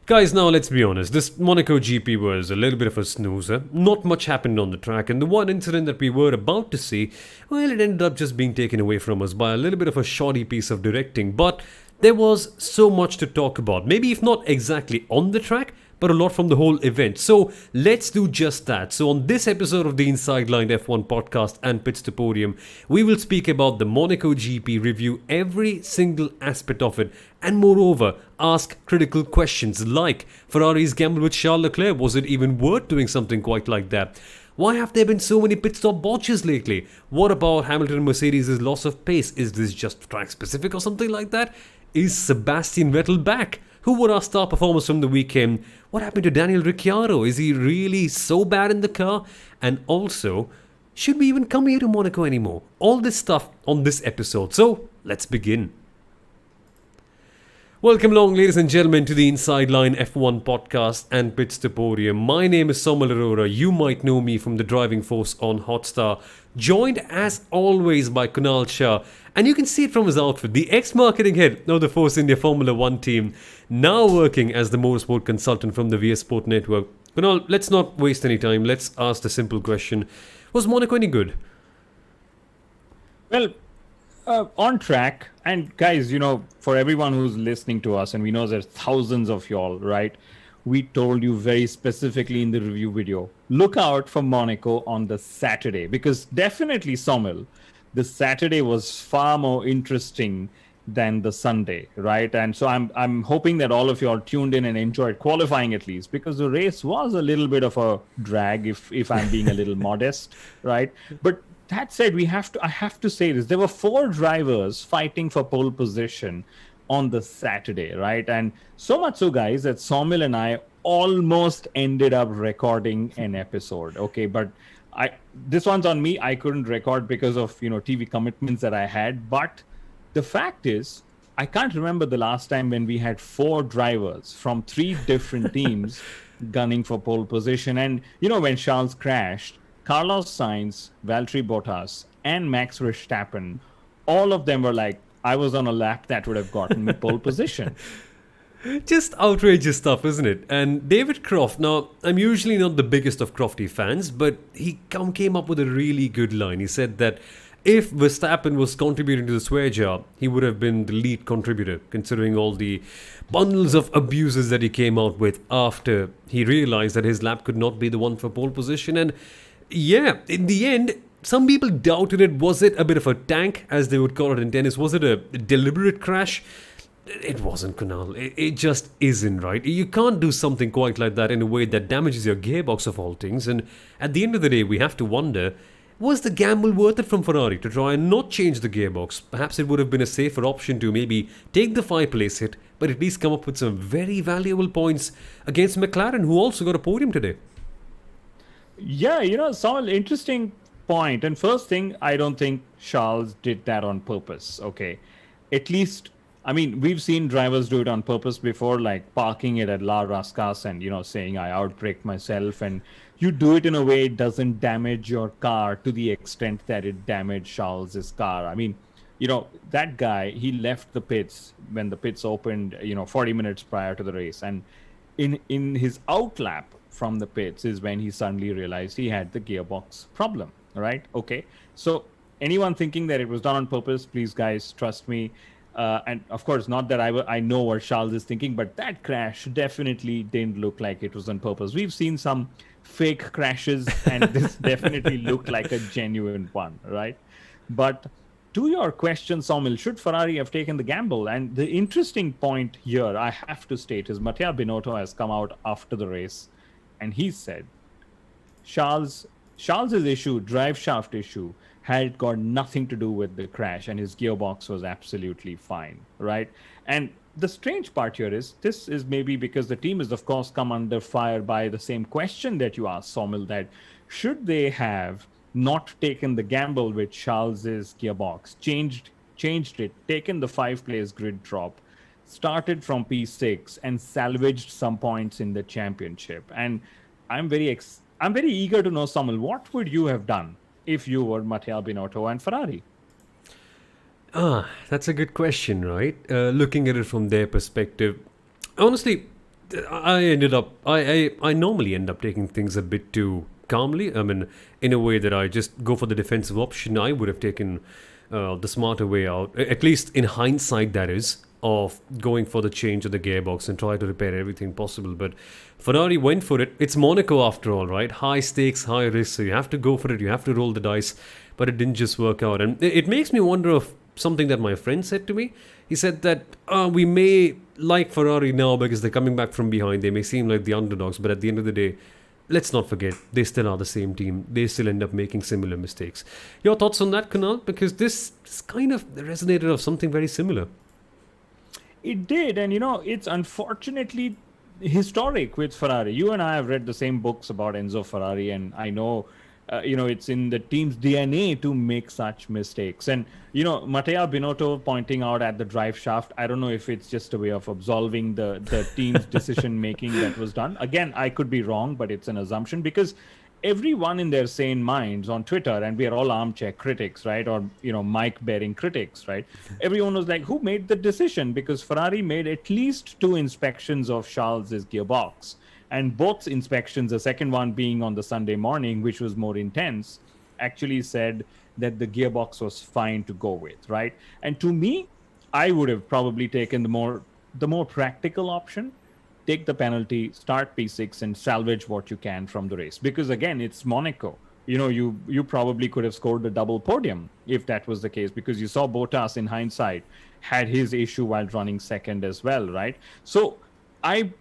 Guys, now let's be honest. This Monaco GP was a little bit of a snoozer. Not much happened on the track, and the one incident that we were about to see, well, it ended up just being taken away from us by a little bit of a shoddy piece of directing. But there was so much to talk about. Maybe if not exactly on the track, but a lot from the whole event. So let's do just that. So on this episode of the Inside Line F1 podcast and Pits to Podium, we will speak about the Monaco GP, review every single aspect of it, and moreover, ask critical questions like Ferrari's gamble with Charles Leclerc. Was it even worth doing something quite like that? Why have there been so many pit stop botches lately? What about Hamilton and Mercedes' loss of pace? Is this just track specific or something like that? Is Sebastian Vettel back? Who were our star performers from the weekend? What happened to Daniel Ricciardo? Is he really so bad in the car? And also, should we even come here to Monaco anymore? All this stuff on this episode. So, let's begin. Welcome along, ladies and gentlemen, to the Inside Line F1 podcast and Pits to Podium. My name is Soumil Arora. You might know me from the driving force on Hotstar. Joined as always by Kunal Shah. And you can see it from his outfit. The ex-marketing head of the Force India Formula 1 team, now working as the motorsport consultant from the VS Sport Network. Kunal, let's not waste any time. Let's ask the simple question. Was Monaco any good? Well, on track. And guys, for everyone who's listening to us, and we know there's thousands of y'all, right? We told you very specifically in the review video, look out for Monaco on the Saturday, because definitely, Soumil, the Saturday was far more interesting than the Sunday, right? And so I'm hoping that all of you all tuned in and enjoyed qualifying at least, because the race was a little bit of a drag, if I'm being a little modest, right? But that said, I have to say this. There were 4 drivers fighting for pole position on the Saturday, right? And so much so, guys, that Soumil and I almost ended up recording an episode, okay? But this one's on me. I couldn't record because of, TV commitments that I had. But the fact is, I can't remember the last time when we had 4 drivers from 3 different teams gunning for pole position. And, when Charles crashed, Carlos Sainz, Valtteri Bottas, and Max Verstappen, all of them were like, I was on a lap that would have gotten me pole position. Just outrageous stuff, isn't it? And David Croft, now, I'm usually not the biggest of Crofty fans, but he came up with a really good line. He said that if Verstappen was contributing to the swear jar, he would have been the lead contributor, considering all the bundles of abuses that he came out with after he realized that his lap could not be the one for pole position. And yeah, in the end, some people doubted it. Was it a bit of a tank, as they would call it in tennis? Was it a deliberate crash? It wasn't, Kunal. It just isn't, right? You can't do something quite like that in a way that damages your gearbox of all things. And at the end of the day, we have to wonder, was the gamble worth it from Ferrari to try and not change the gearbox? Perhaps it would have been a safer option to maybe take the 5-place hit, but at least come up with some very valuable points against McLaren, who also got a podium today. Yeah, Saul, interesting point. And first thing, I don't think Charles did that on purpose, okay? At least, we've seen drivers do it on purpose before, like parking it at La Rascas and, saying I outbraked myself. And you do it in a way it doesn't damage your car to the extent that it damaged Charles's car. That guy, he left the pits when the pits opened, 40 minutes prior to the race. And in his outlap from the pits is when he suddenly realized he had the gearbox problem, right? Okay. So anyone thinking that it was done on purpose, please, guys, trust me. And of course, not that I know what Charles is thinking, but that crash definitely didn't look like it was on purpose. We've seen some fake crashes, and this definitely looked like a genuine one, right? But to your question, Soumil, should Ferrari have taken the gamble? And the interesting point here, I have to state, is Matteo Binotto has come out after the race, and he said Charles's issue, drive shaft issue, had got nothing to do with the crash, and his gearbox was absolutely fine, right? And the strange part here is, this is maybe because the team is, of course, come under fire by the same question that you asked, Soumil, that should they have not taken the gamble with Charles's gearbox, changed it, taken the 5-place grid drop, started from P6, and salvaged some points in the championship. And I'm very eager to know, Soumil, what would you have done if you were Matteo Binotto and Ferrari? That's a good question, right? Looking at it from their perspective. Honestly, I normally end up taking things a bit too calmly. I mean, in a way that I just go for the defensive option. I would have taken the smarter way out, at least in hindsight, that is, of going for the change of the gearbox and try to repair everything possible. But Ferrari went for it. It's Monaco after all, right? High stakes, high risk, so you have to go for it, you have to roll the dice, but it didn't just work out. And it makes me wonder of something that my friend said to me. He said that we may like Ferrari now because they're coming back from behind. They may seem like the underdogs, but at the end of the day, let's not forget, they still are the same team. They still end up making similar mistakes. Your thoughts on that, Kunal? Because this kind of resonated of something very similar. It did, and it's unfortunately historic with Ferrari. You and I have read the same books about Enzo Ferrari, and I know, it's in the team's DNA to make such mistakes. And Matteo Binotto pointing out at the drive shaft, I don't know if it's just a way of absolving the team's decision making that was done. Again, I could be wrong, but it's an assumption because everyone in their sane minds on Twitter, and we are all armchair critics, right? Or, mic bearing critics, right? Everyone was like, who made the decision? Because Ferrari made at least 2 inspections of Charles's gearbox. And both inspections, the second one being on the Sunday morning, which was more intense, actually said that the gearbox was fine to go with, right? And to me, I would have probably taken the more practical option. Take the penalty, start P6, and salvage what you can from the race. Because again, it's Monaco. You probably could have scored a double podium if that was the case, because you saw Bottas in hindsight had his issue while running second as well, right? So I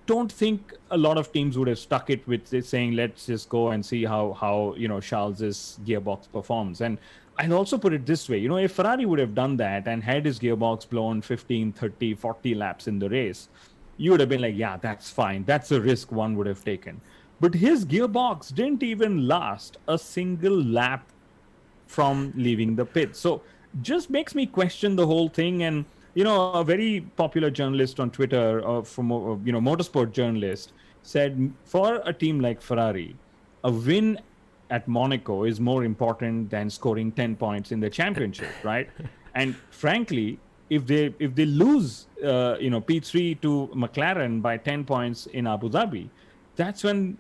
don't think a lot of teams would have stuck it with it saying, let's just go and see how Charles's gearbox performs. And I'll also put it this way, if Ferrari would have done that and had his gearbox blown 15, 30, 40 laps in the race, you would have been like, yeah, that's fine. That's a risk one would have taken. But his gearbox didn't even last a single lap from leaving the pit. So just makes me question the whole thing. And, a very popular journalist on Twitter, motorsport journalist, said for a team like Ferrari, a win at Monaco is more important than scoring 10 points in the championship, right? And frankly, if they lose, P3 to McLaren by 10 points in Abu Dhabi, that's when,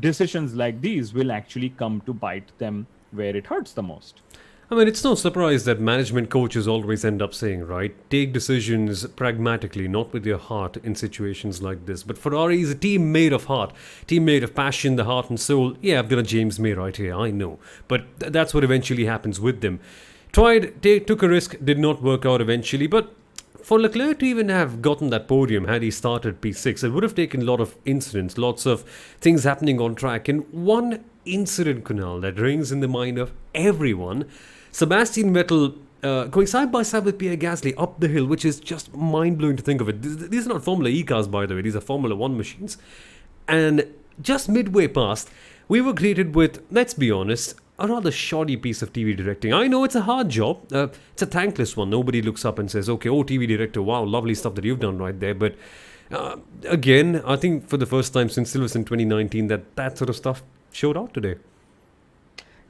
decisions like these will actually come to bite them where it hurts the most. I mean, it's no surprise that management coaches always end up saying, right, take decisions pragmatically, not with your heart in situations like this. But Ferrari is a team made of heart, team made of passion, the heart and soul. Yeah, I've got a James May right here, I know. But that's what eventually happens with them. Took a risk, did not work out eventually. But for Leclerc to even have gotten that podium had he started P6, it would have taken a lot of incidents, lots of things happening on track. And one incident, Kunal, that rings in the mind of everyone, Sebastian Vettel going side by side with Pierre Gasly up the hill, which is just mind-blowing to think of it. These are not Formula E cars, by the way. These are Formula 1 machines. And just midway past, we were greeted with, let's be honest, a rather shoddy piece of TV directing. I know it's a hard job. It's a thankless one. Nobody looks up and says, okay, oh, TV director, wow, lovely stuff that you've done right there. But again, I think for the first time since Silverstone 2019 that sort of stuff showed out today.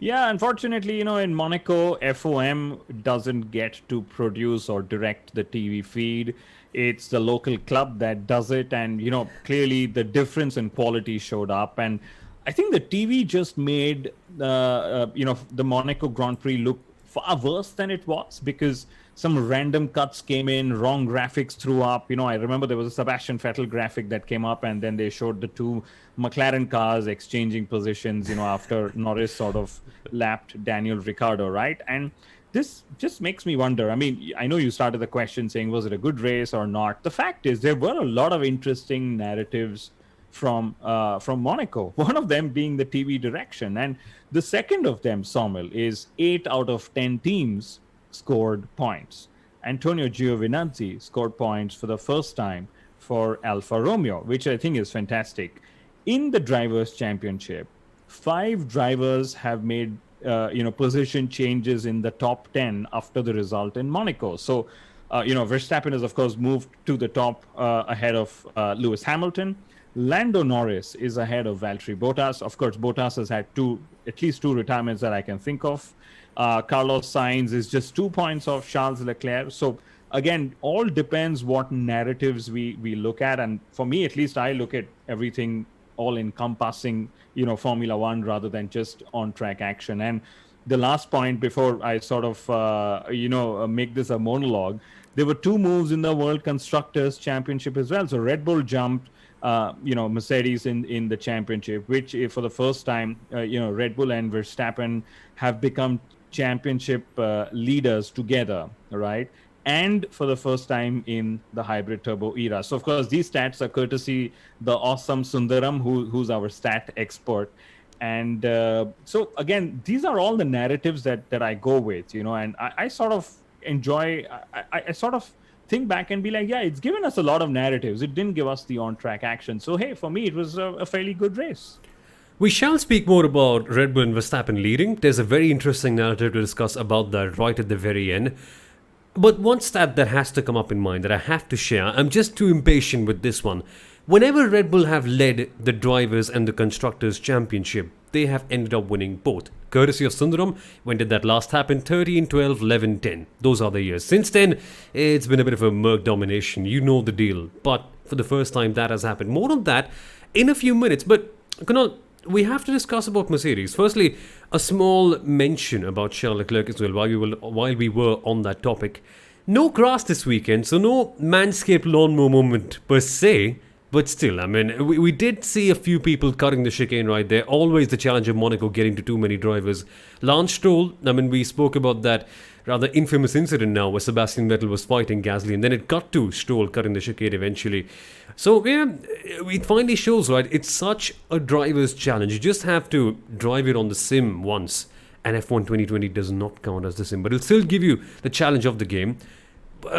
Yeah, unfortunately, in Monaco, FOM doesn't get to produce or direct the TV feed. It's the local club that does it. And, clearly the difference in quality showed up. And I think the TV just made, the Monaco Grand Prix look far worse than it was, because some random cuts came in, wrong graphics threw up. I remember there was a Sebastian Vettel graphic that came up, and then they showed the 2 McLaren cars exchanging positions, after Norris sort of lapped Daniel Ricciardo, right? And this just makes me wonder. I mean, I know you started the question saying, was it a good race or not? The fact is, there were a lot of interesting narratives from Monaco, one of them being the TV direction. And the second of them, Soumil, is 8 out of 10 teams scored points. Antonio Giovinazzi scored points for the first time for Alfa Romeo, which I think is fantastic. In the Drivers' Championship, 5 drivers have made position changes in the top 10 after the result in Monaco. So, Verstappen has, of course, moved to the top ahead of Lewis Hamilton. Lando Norris is ahead of Valtteri Bottas. Of course, Bottas has had at least two retirements that I can think of. Carlos Sainz is just 2 points off Charles Leclerc. So, again, all depends what narratives we look at. And for me, at least, I look at everything all encompassing, Formula One rather than just on track action. And the last point before I sort of, make this a monologue, there were two moves in the World Constructors Championship as well. So Red Bull jumped, Mercedes in the championship, which for the first time, Red Bull and Verstappen have become championship leaders together, right? And for the first time in the hybrid turbo era. So, of course, these stats are courtesy the awesome Sundaram, who's our stat expert. And so, again, these are all the narratives that I go with, and I sort of enjoy, I sort of think back and be like, yeah, it's given us a lot of narratives. It didn't give us the on-track action. So, hey, for me, it was a fairly good race. We shall speak more about Red Bull and Verstappen leading. There's a very interesting narrative to discuss about that right at the very end. But one stat that has to come up in mind that I have to share, I'm just too impatient with this one. Whenever Red Bull have led the Drivers' and the Constructors' Championship, they have ended up winning both. Courtesy of Sundaram, when did that last happen? 13, 12, 11, 10. Those are the years. Since then, it's been a bit of a Merc domination. You know the deal. But for the first time, that has happened. More on that in a few minutes. But, Kunal, we have to discuss about Mercedes. Firstly, a small mention about Charles Leclerc as well while we were on that topic. No grass this weekend, so no Manscaped lawnmower moment per se, but still, I mean, we did see a few people cutting the chicane right there. Always the challenge of Monaco getting to too many drivers. Lance Stroll, I mean, we spoke about that rather infamous incident now where Sebastian Vettel was fighting Gasly and then it got to Stroll cutting the chicane eventually. So, yeah, it finally shows, right? It's such a driver's challenge. You just have to drive it on the sim once. And F1 2020 does not count as the sim, but it'll still give you the challenge of the game.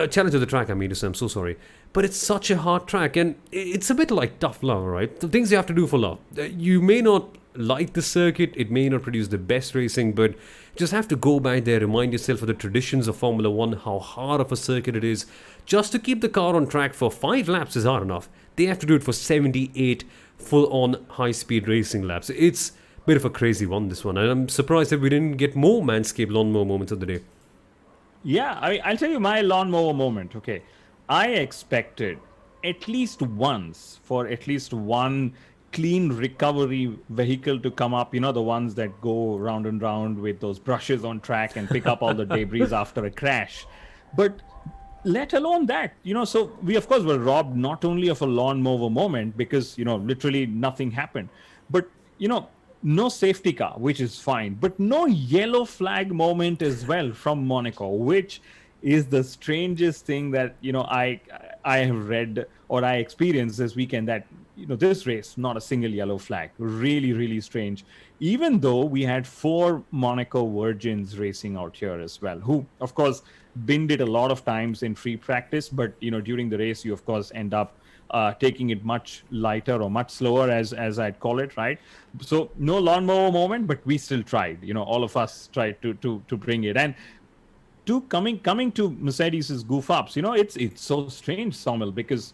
Challenge of the track, I mean to say, I'm so sorry. But it's such a hard track, and it's a bit like tough love, right? The things you have to do for love. You may not like the circuit, it may not produce the best racing, but you just have to go back there, remind yourself of the traditions of Formula One, how hard of a circuit it is. Just to keep the car on track for 5 laps is hard enough. They have to do it for 78 full-on high-speed racing laps. It's a bit of a crazy one, this one, and I'm surprised that we didn't get more Manscaped lawnmower moments of the day. Yeah, I'll tell you my lawnmower moment. Okay, I expected at least once for at least one clean recovery vehicle to come up, the ones that go round and round with those brushes on track and pick up all the debris after a crash. But let alone that, so we, of course, were robbed not only of a lawnmower moment because, literally nothing happened, but, no safety car, which is fine, but no yellow flag moment as well from Monaco, which is the strangest thing that, I have read or I experienced this weekend, that, this race, not a single yellow flag. Really, really strange. Even though we had 4 Monaco virgins racing out here as well, who, of course, binned it a lot of times in free practice, but, during the race, you, of course, end up taking it much lighter or much slower, as I'd call it, right? So no lawnmower moment, but we still tried. All of us tried to bring it. And coming to Mercedes's goof ups, it's so strange, Soumil, because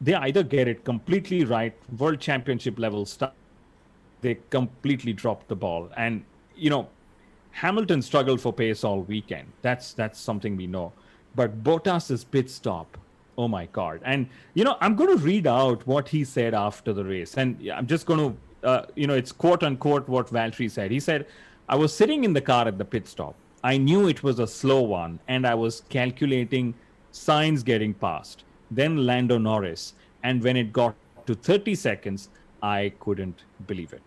they either get it completely right, world championship level stuff, they completely drop the ball. And Hamilton struggled for pace all weekend. That's something we know. But Bottas's pit stop, oh my God. And, I'm going to read out what he said after the race. And I'm just going to, it's quote unquote what Valtteri said. He said, I was sitting in the car at the pit stop. I knew it was a slow one and I was calculating Sainz getting past, then Lando Norris. And when it got to 30 seconds, I couldn't believe it.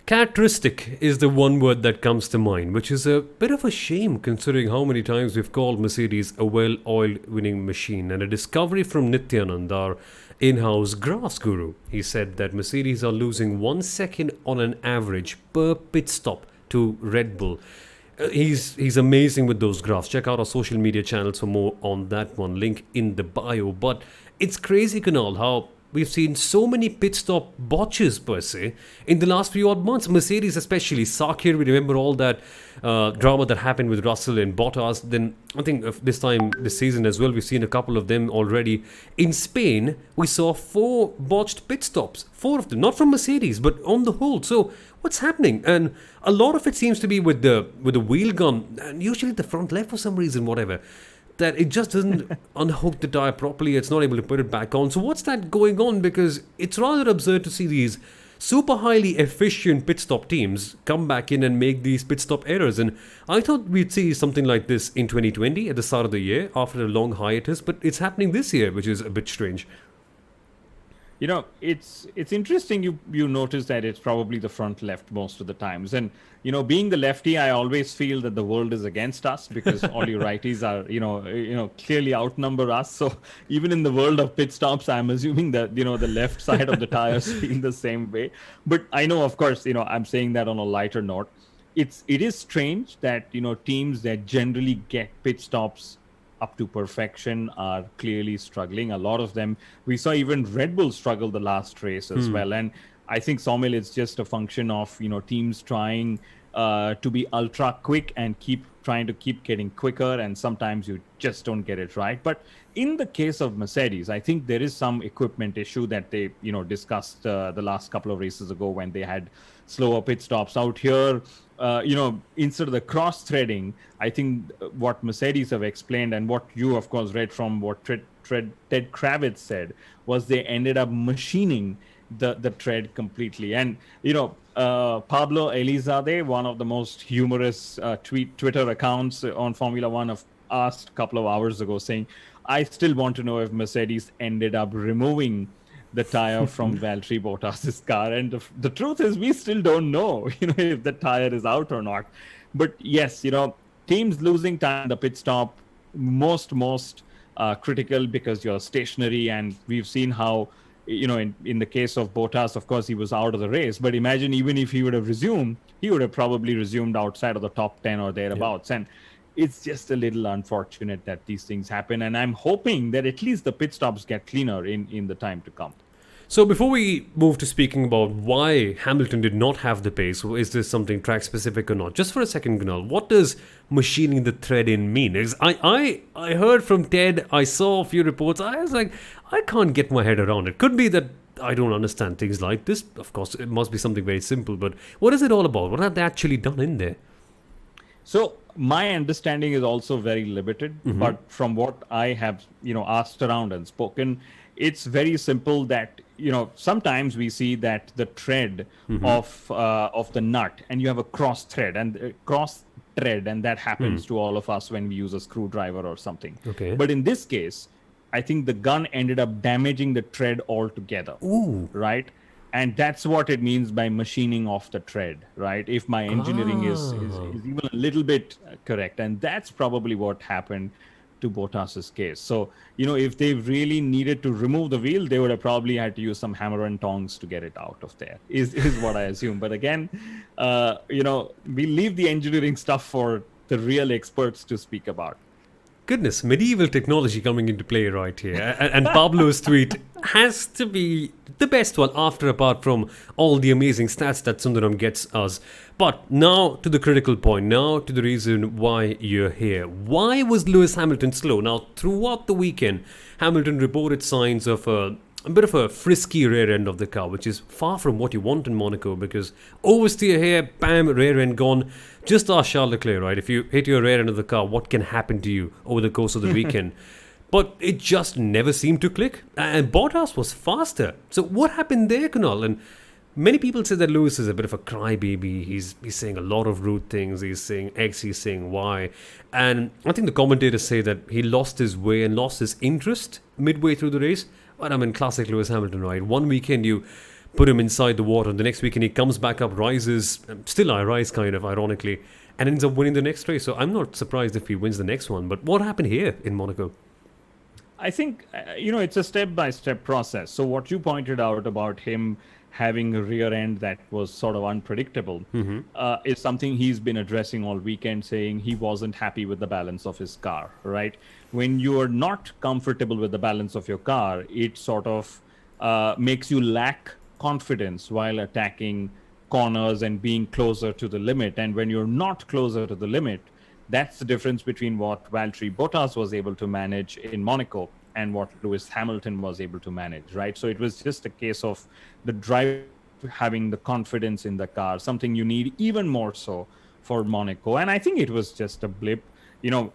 Characteristic is the one word that comes to mind, which is a bit of a shame considering how many times we've called Mercedes a well-oiled winning machine. And a discovery from Nityanand, our in-house graphs guru. He said that Mercedes are losing 1 second on an average per pit stop to Red Bull. He's amazing with those graphs. Check out our social media channels for more on that one. Link in the bio. But it's crazy, Kunal, how we've seen so many pit stop botches per se in the last few odd months. Mercedes especially, Sakir, we remember all that drama that happened with Russell and Bottas. Then I think this time, this season as well, we've seen a couple of them already. In Spain, we saw 4 botched pit stops, 4 of them, not from Mercedes, but on the whole. So what's happening? And a lot of it seems to be with the wheel gun, and usually the front left for some reason, whatever, that it just doesn't unhook the tire properly. It's not able to put it back on. So what's that going on? Because it's rather absurd to see these super highly efficient pit stop teams come back in and make these pit stop errors. And I thought we'd see something like this in 2020 at the start of the year after a long hiatus, but it's happening this year, which is a bit strange. You know, it's interesting you notice that it's probably the front left most of the times. And, you know, being the lefty, I always feel that the world is against us because all you righties are, clearly outnumber us. So even in the world of pit stops, I'm assuming that, the left side of the tires feel the same way. But I know, of course, I'm saying that on a lighter note. It is strange that, teams that generally get pit stops up to perfection are clearly struggling. A lot of them, we saw even Red Bull struggle the last race as well. And I think, Soumil, it's just a function of, teams trying to be ultra quick and keep getting quicker. And sometimes you just don't get it right. But in the case of Mercedes, I think there is some equipment issue that they, discussed the last couple of races ago when they had slower pit stops out here. Instead of the cross-threading, I think what Mercedes have explained and what you, of course, read from what Ted Kravitz said was they ended up machining the tread completely. And, Pablo Elizalde, one of the most humorous Twitter accounts on Formula One, have asked a couple of hours ago saying, I still want to know if Mercedes ended up removing the tire from Valtteri Bottas's car. And the truth is, we still don't know, if the tire is out or not. But yes, teams losing time in the pit stop, most critical because you're stationary. And we've seen how, in the case of Bottas, of course, he was out of the race. But imagine even if he would have resumed, he would have probably resumed outside of the top 10 or thereabouts. Yeah. And it's just a little unfortunate that these things happen. And I'm hoping that at least the pit stops get cleaner in the time to come. So before we move to speaking about why Hamilton did not have the pace, is this something track specific or not? Just for a second, Kunal, what does machining the thread in mean? I heard from Ted, I saw a few reports, I was like, I can't get my head around it. Could be that I don't understand things like this. Of course, it must be something very simple, but what is it all about? What have they actually done in there? So my understanding is also very limited, but from what I have, asked around and spoken, it's very simple that, sometimes we see that the thread of the nut, and you have a cross thread, and that happens to all of us when we use a screwdriver or something. Okay. But in this case, I think the gun ended up damaging the thread altogether. Ooh. Right? And that's what it means by machining off the thread, right? If my engineering is even a little bit correct. And that's probably what happened to Bottas's case. So, if they really needed to remove the wheel, they would have probably had to use some hammer and tongs to get it out of there, is what I assume. But again, we leave the engineering stuff for the real experts to speak about. Goodness, medieval technology coming into play right here. And Pablo's tweet has to be the best one apart from all the amazing stats that Sundaram gets us. But now to the critical point, now to the reason why you're here. Why was Lewis Hamilton slow? Now, throughout the weekend, Hamilton reported signs of a bit of a frisky rear end of the car, which is far from what you want in Monaco, because oversteer here, bam, rear end gone. Just ask Charles Leclerc, right? If you hit your rear end of the car, what can happen to you over the course of the weekend? But it just never seemed to click. And Bottas was faster. So what happened there, Kunal? And many people say that Lewis is a bit of a crybaby. He's saying a lot of rude things. He's saying X, he's saying Y. And I think the commentators say that he lost his way and lost his interest midway through the race. But I mean, classic Lewis Hamilton, right? One weekend you put him inside the water, and the next weekend he comes back up, rises, still I rise kind of, ironically, and ends up winning the next race. So I'm not surprised if he wins the next one. But what happened here in Monaco? I think, it's a step-by-step process. So what you pointed out about him having a rear end that was sort of unpredictable is something he's been addressing all weekend, saying he wasn't happy with the balance of his car, right? When you're not comfortable with the balance of your car, it sort of makes you lack confidence while attacking corners and being closer to the limit. And when you're not closer to the limit, that's the difference between what Valtteri Bottas was able to manage in Monaco and what Lewis Hamilton was able to manage, right? So it was just a case of the driver having the confidence in the car, something you need even more so for Monaco. And I think it was just a blip.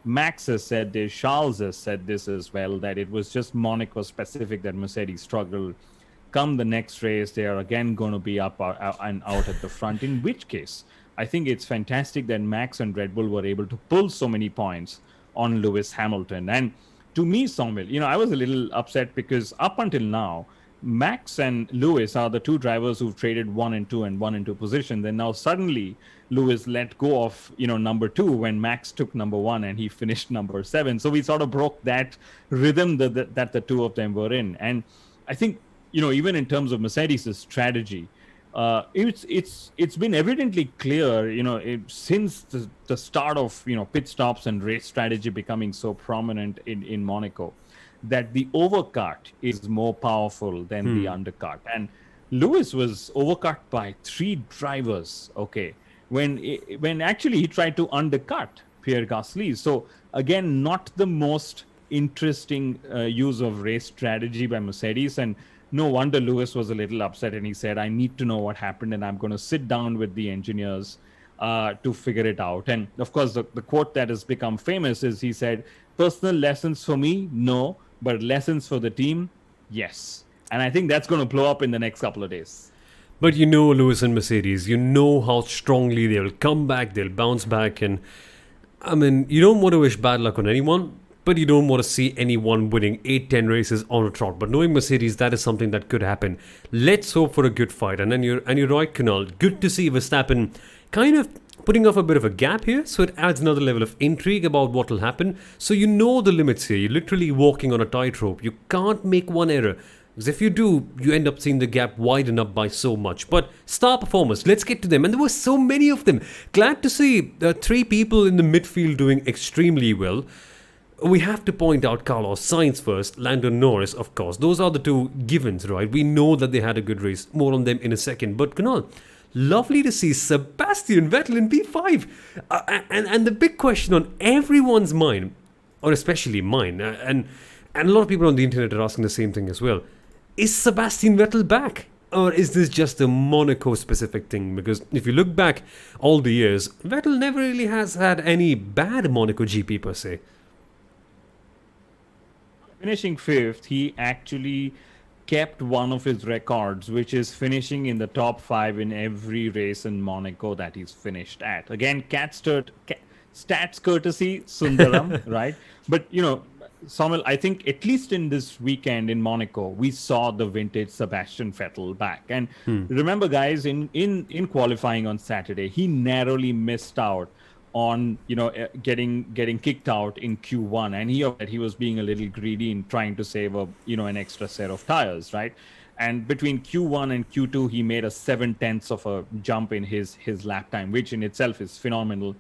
Max has said this, Charles has said this as well, that it was just Monaco specific that Mercedes struggled. Come the next race, they are again going to be up and out at the front, in which case, I think it's fantastic that Max and Red Bull were able to pull so many points on Lewis Hamilton. And to me, Soumil, I was a little upset because up until now, Max and Lewis are the two drivers who've traded 1 and 2 and 1 and 2 positions. And now suddenly Lewis let go of, number 2 when Max took number 1 and he finished number 7. So we sort of broke that rhythm that the two of them were in. And I think, even in terms of Mercedes' strategy, it's been evidently clear, since the start of, pit stops and race strategy becoming so prominent in Monaco, that the overcut is more powerful than the undercut. And Lewis was overcut by 3 drivers, okay, when actually he tried to undercut Pierre Gasly. So again, not the most interesting use of race strategy by Mercedes. And no wonder Lewis was a little upset, and he said, I need to know what happened, and I'm going to sit down with the engineers to figure it out. And of course, the quote that has become famous is, he said, personal lessons for me, no, but lessons for the team, yes. And I think that's going to blow up in the next couple of days. But Lewis and Mercedes, how strongly they will come back, they'll bounce back. And I mean, you don't want to wish bad luck on anyone, but you don't want to see anyone winning 8-10 races on a trot. But knowing Mercedes, that is something that could happen. Let's hope for a good fight. And you're right, Kunal. Good to see Verstappen kind of putting off a bit of a gap here, so it adds another level of intrigue about what will happen. So the limits here. You're literally walking on a tightrope. You can't make one error, because if you do, you end up seeing the gap widen up by so much. But star performers, let's get to them. And there were so many of them. Glad to see 3 people in the midfield doing extremely well. We have to point out Carlos Sainz first, Lando Norris, of course. Those are the 2 givens, right? We know that they had a good race. More on them in a second. But Kunal, lovely to see Sebastian Vettel in P5. And the big question on everyone's mind, or especially mine, and a lot of people on the internet are asking the same thing as well. Is Sebastian Vettel back? Or is this just a Monaco-specific thing? Because if you look back all the years, Vettel never really has had any bad Monaco GP per se. Finishing 5th, he actually kept one of his records, which is finishing in the top 5 in every race in Monaco that he's finished at. Again, stats courtesy, Sundaram, right? But, Soumil, I think at least in this weekend in Monaco, we saw the vintage Sebastian Vettel back. And remember, guys, in qualifying on Saturday, he narrowly missed out on getting kicked out in Q1, and he was being a little greedy in trying to save an extra set of tires, right? And between Q1 and Q2, he made a 7/10 of a jump in his lap time, which in itself is phenomenal.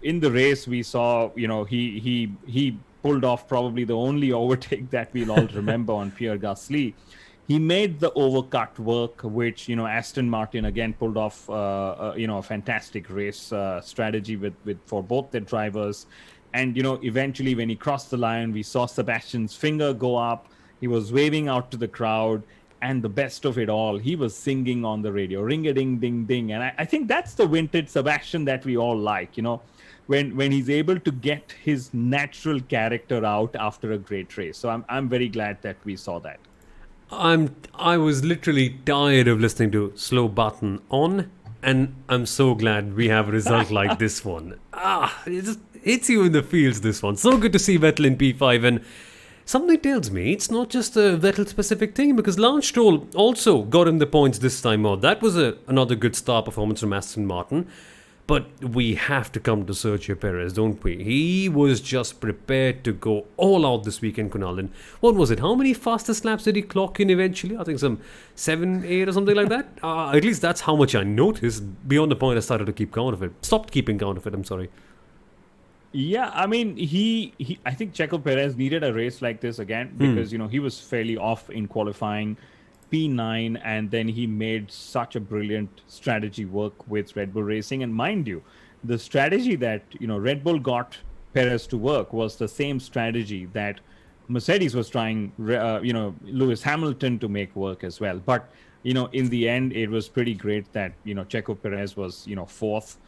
In the race, we saw he pulled off probably the only overtake that we'll all remember on Pierre Gasly. He made the overcut work, which, Aston Martin again pulled off, a fantastic race strategy for both their drivers. And, eventually when he crossed the line, we saw Sebastian's finger go up. He was waving out to the crowd. And the best of it all, he was singing on the radio, ring-a-ding-ding-ding. And I think that's the vintage Sebastian that we all like, when he's able to get his natural character out after a great race. So I'm very glad that we saw that. I was literally tired of listening to Slow Button On, and I'm so glad we have a result like this one. It just hits you in the feels, this one. So good to see Vettel in P5, and something tells me it's not just a Vettel-specific thing, because Lance Stroll also got him the points this time out. That was another good star performance from Aston Martin. But we have to come to Sergio Perez, don't we? He was just prepared to go all out this weekend, Kunal. And what was it? How many fastest laps did he clock in eventually? I think some 7, 8 or something like that. At least that's how much I noticed. Beyond the point I started to keep count of it. Stopped keeping count of it, I'm sorry. Yeah, I mean, I think Checo Perez needed a race like this again because, he was fairly off in qualifying. P9, and then he made such a brilliant strategy work with Red Bull Racing. And mind you, the strategy that Red Bull got Perez to work was the same strategy that Mercedes was trying, Lewis Hamilton to make work as well. But in the end, it was pretty great that Checo Perez was fourth,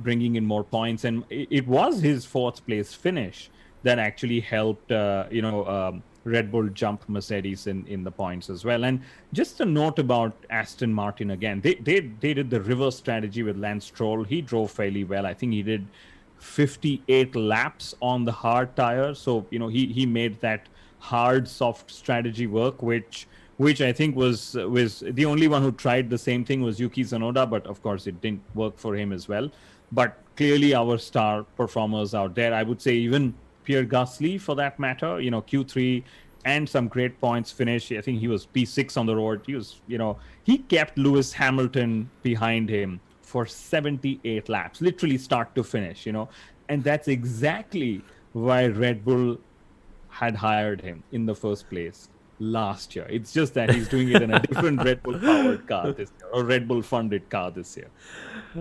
bringing in more points, and it was his fourth place finish that actually helped Red Bull jump Mercedes in the points as well. And just a note about Aston Martin again, they did the reverse strategy with Lance Stroll. He drove fairly well. I think he did 58 laps on the hard tire. So he made that hard soft strategy work, which I think was the only one who tried the same thing was Yuki Tsunoda, but of course it didn't work for him as well. But clearly our star performers out there, I would say even Pierre Gasly for that matter, Q3 and some great points finish. I think he was P6 on the road. He kept Lewis Hamilton behind him for 78 laps, literally start to finish, and that's exactly why Red Bull had hired him in the first place last year. It's just that he's doing it in a different Red Bull powered car this year, or Red Bull funded car this year.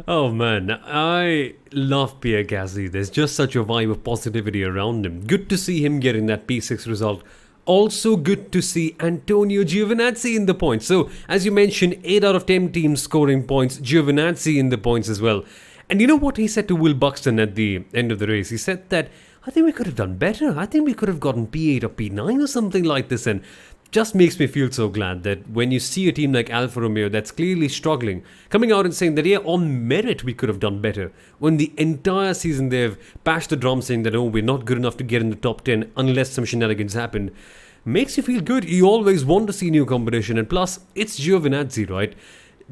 Oh man, I love Pierre Gasly. There's just such a vibe of positivity around him. Good to see him getting that P6 result. Also good to see Antonio Giovinazzi in the points. So, as you mentioned, 8 out of 10 teams scoring points, Giovinazzi in the points as well. And you know what he said to Will Buxton at the end of the race? He said that, I think we could have done better. I think we could have gotten P8 or P9 or something like this. And just makes me feel so glad that when you see a team like Alfa Romeo that's clearly struggling, coming out and saying that, yeah, on merit we could have done better, when the entire season they've bashed the drum saying that, oh, we're not good enough to get in the top 10 unless some shenanigans happen, makes you feel good. You always want to see new competition, and plus, it's Giovinazzi, right?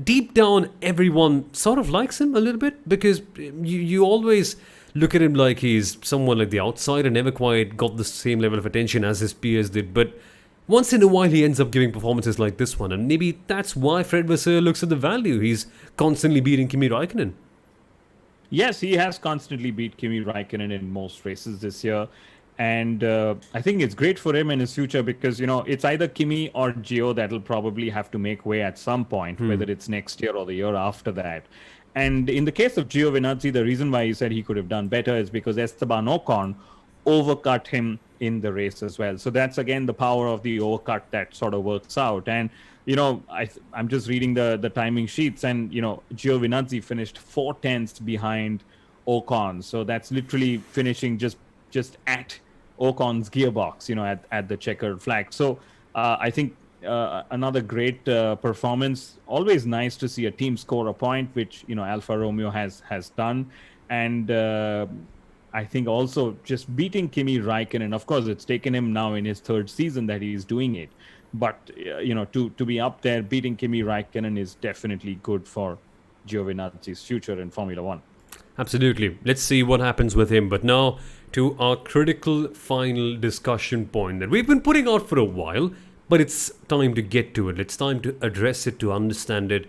Deep down, everyone sort of likes him a little bit, because you always look at him like he's someone like the outsider, never quite got the same level of attention as his peers did, but once in a while he ends up giving performances like this one, and maybe that's why Fred Vasseur looks at the value. He's constantly beating Kimi Raikkonen. Yes, he has constantly beat Kimi Raikkonen in most races this year. And I think it's great for him in his future because, it's either Kimi or Gio that'll probably have to make way at some point, whether it's next year or the year after that. And in the case of Giovinazzi, the reason why he said he could have done better is because Esteban Ocon overcut him in the race as well. So that's, again, the power of the overcut that sort of works out. And, I'm just reading the timing sheets, and, Giovinazzi finished 4 tenths behind Ocon. So that's literally finishing just at Ocon's gearbox, at the checkered flag. So I think another great performance. Always nice to see a team score a point, which Alfa Romeo has done, and I think also just beating Kimi Raikkonen. Of course, it's taken him now in his 3rd season that he's doing it, but to be up there beating Kimi Raikkonen is definitely good for Giovinazzi's future in Formula One. Absolutely. Let's see what happens with him. But now to our critical final discussion point that we've been putting out for a while, but it's time to get to it. It's time to address it, to understand it.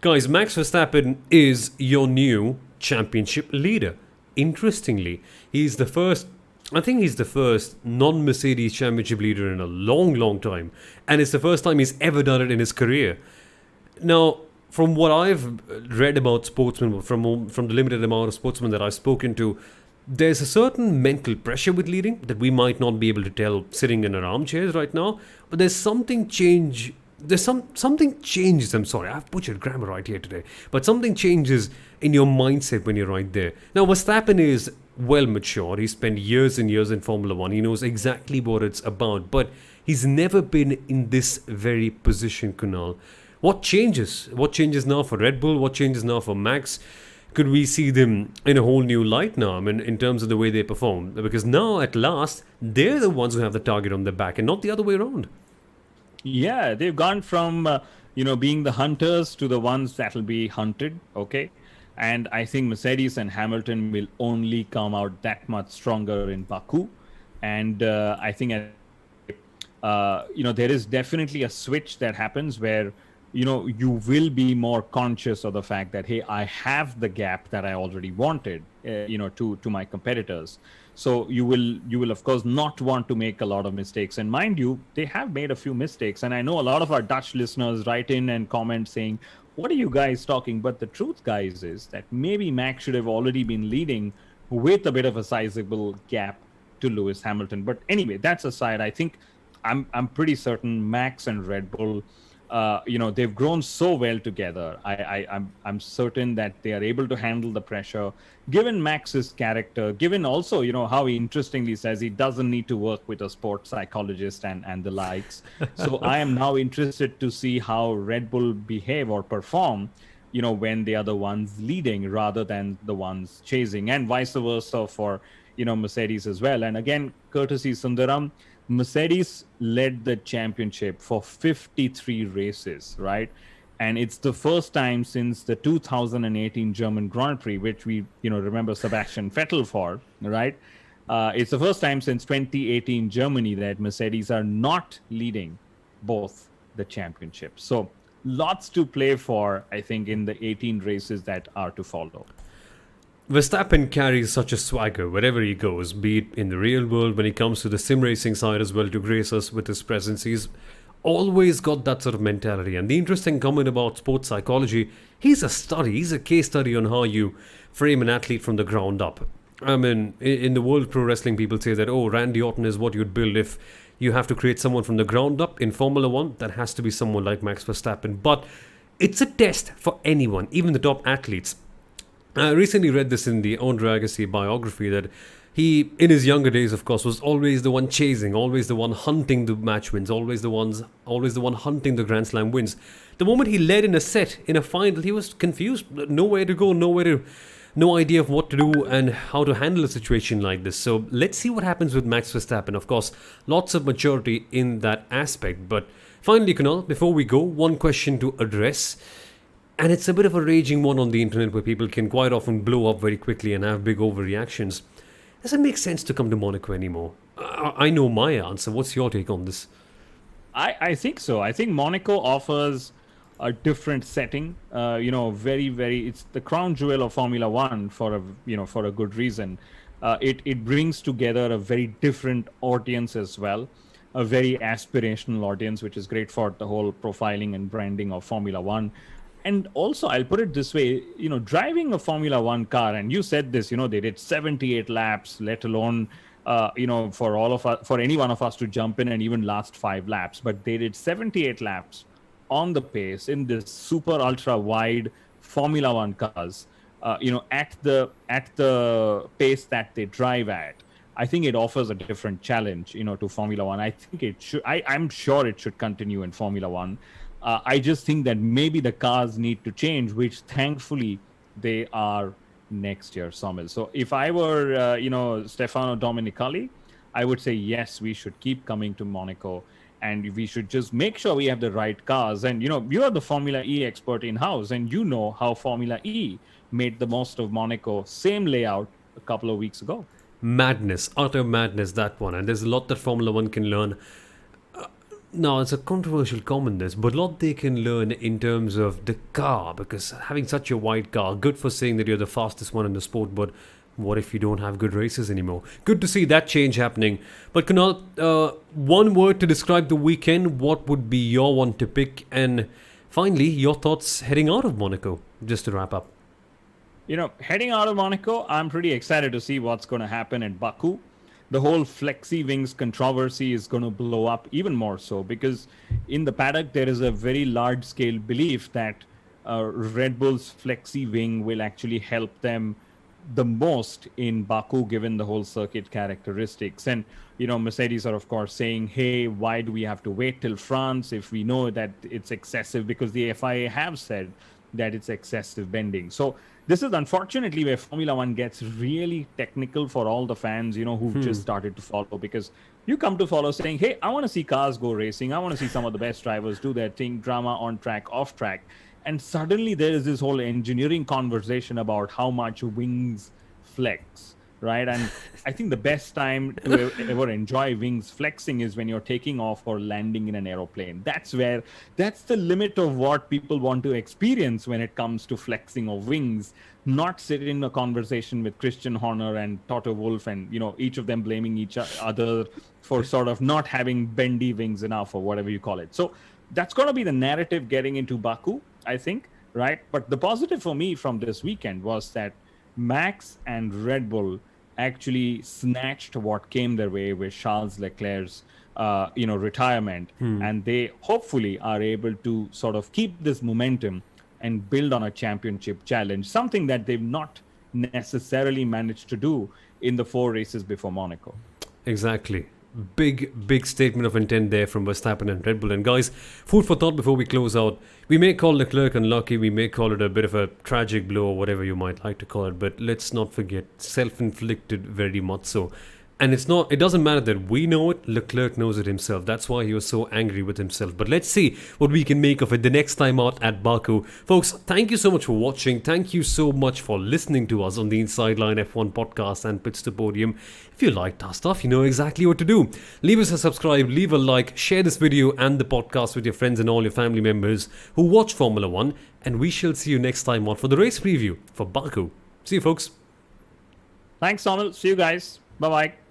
Guys, Max Verstappen is your new championship leader. Interestingly, he's the first non-Mercedes championship leader in a long, long time. And it's the first time he's ever done it in his career. Now, from what I've read about sportsmen, from the limited amount of sportsmen that I've spoken to, there's a certain mental pressure with leading that we might not be able to tell sitting in our armchairs right now. But there's something change. Something changes. I'm sorry, I've butchered grammar right here today. But something changes in your mindset when you're right there. Now, Verstappen is well matured. He spent years and years in Formula One. He knows exactly what it's about. But he's never been in this very position, Kunal. What changes? What changes now for Red Bull? What changes now for Max? Could we see them in a whole new light now? I mean, in terms of the way they perform? Because now, at last, they're the ones who have the target on their back and not the other way around. Yeah, they've gone from, being the hunters to the ones that'll be hunted, okay? And I think Mercedes and Hamilton will only come out that much stronger in Baku. And I think, there is definitely a switch that happens where, you will be more conscious of the fact that, hey, I have the gap that I already wanted, to my competitors. So you will of course not want to make a lot of mistakes. And mind you, they have made a few mistakes. And I know a lot of our Dutch listeners write in and comment saying, "What are you guys talking?" But the truth, guys, is that maybe Max should have already been leading with a bit of a sizable gap to Lewis Hamilton. But anyway, that's aside. I think I'm pretty certain Max and Red Bull, they've grown so well together. I'm certain that they are able to handle the pressure. Given Max's character, given also how he interestingly says he doesn't need to work with a sports psychologist and the likes. So I am now interested to see how Red Bull behave or perform, when they are the ones leading rather than the ones chasing, and vice versa for Mercedes as well. And again, courtesy Sundaram, Mercedes led the championship for 53 races, right? And it's the first time since the 2018 German Grand Prix, which we remember Sebastian Vettel for, right? It's the first time since 2018 Germany that Mercedes are not leading both the championships. So lots to play for, I think, in the 18 races that are to follow. Verstappen carries such a swagger wherever he goes, be it in the real world, when he comes to the sim racing side as well, to grace us with his presence. He's always got that sort of mentality. And the interesting comment about sports psychology, he's a study, he's a case study on how you frame an athlete from the ground up. I mean, in the world of pro wrestling, people say that, oh, Randy Orton is what you'd build if you have to create someone from the ground up. In Formula One, that has to be someone like Max Verstappen. But it's a test for anyone, even the top athletes. I recently read this in the Andre Agassi biography that he, in his younger days, of course, was always the one chasing, always the one hunting the match wins, always the one hunting the Grand Slam wins. The moment he led in a set, in a final, he was confused, nowhere to go, no idea of what to do and how to handle a situation like this. So let's see what happens with Max Verstappen. Of course, lots of maturity in that aspect. But finally, Kunal, before we go, one question to address. And it's a bit of a raging one on the internet where people can quite often blow up very quickly and have big overreactions. Does it make sense to come to Monaco anymore? I know my answer. What's your take on this? I think so. I think Monaco offers a different setting. Very, very. It's the crown jewel of Formula One for a good reason. It brings together a very different audience as well, a very aspirational audience, which is great for the whole profiling and branding of Formula One. And also, I'll put it this way, driving a Formula One car, and you said this, they did 78 laps, let alone, for all of us, for any one of us to jump in and even last 5 laps. But they did 78 laps on the pace in this super ultra wide Formula One cars, at the pace that they drive at. I think it offers a different challenge, to Formula One. I think it should. I'm sure it should continue in Formula One. I just think that maybe the cars need to change, which thankfully they are next year, Soumil. So if I were, Stefano Domenicali, I would say, yes, we should keep coming to Monaco and we should just make sure we have the right cars. And, you are the Formula E expert in-house and you know how Formula E made the most of Monaco. Same layout a couple of weeks ago. Madness, utter madness, that one. And there's a lot that Formula One can learn. Now, it's a controversial comment, this, but a lot they can learn in terms of the car, because having such a wide car, good for saying that you're the fastest one in the sport, but what if you don't have good races anymore? Good to see that change happening. But Kunal, one word to describe the weekend, what would be your one to pick? And finally, your thoughts heading out of Monaco, just to wrap up. Heading out of Monaco, I'm pretty excited to see what's going to happen at Baku. The whole flexi wings controversy is going to blow up even more so, because in the paddock there is a very large scale belief that Red Bull's flexi wing will actually help them the most in Baku, given the whole circuit characteristics. And Mercedes are of course saying, hey, why do we have to wait till France if we know that it's excessive, because the FIA have said that it's excessive bending. So this is unfortunately where Formula One gets really technical for all the fans, who've just started to follow, because you come to follow saying, hey, I want to see cars go racing. I want to see some of the best drivers do their thing, drama on track, off track. And suddenly there is this whole engineering conversation about how much wings flex. right? And I think the best time to ever enjoy wings flexing is when you're taking off or landing in an aeroplane. That's the limit of what people want to experience when it comes to flexing of wings. Not sit in a conversation with Christian Horner and Toto Wolff, and each of them blaming each other for sort of not having bendy wings enough, or whatever you call it. So that's going to be the narrative getting into Baku, I think, right? But the positive for me from this weekend was that Max and Red Bull actually snatched what came their way with Charles Leclerc's retirement, and they hopefully are able to sort of keep this momentum and build on a championship challenge, something that they've not necessarily managed to do in the 4 races before Monaco. Exactly. Big statement of intent there from Verstappen and Red Bull. And guys, food for thought before we close out. We may call Leclerc unlucky, we may call it a bit of a tragic blow, or whatever you might like to call it, but let's not forget, self-inflicted very much so. And it doesn't matter that we know it, Leclerc knows it himself. That's why he was so angry with himself. But let's see what we can make of it the next time out at Baku. Folks, thank you so much for watching. Thank you so much for listening to us on the Inside Line F1 podcast and Pits To Podium. If you liked our stuff, you know exactly what to do. Leave us a subscribe, leave a like, share this video and the podcast with your friends and all your family members who watch Formula 1. And we shall see you next time out for the race preview for Baku. See you, folks. Thanks, Soumil. See you guys. Bye-bye.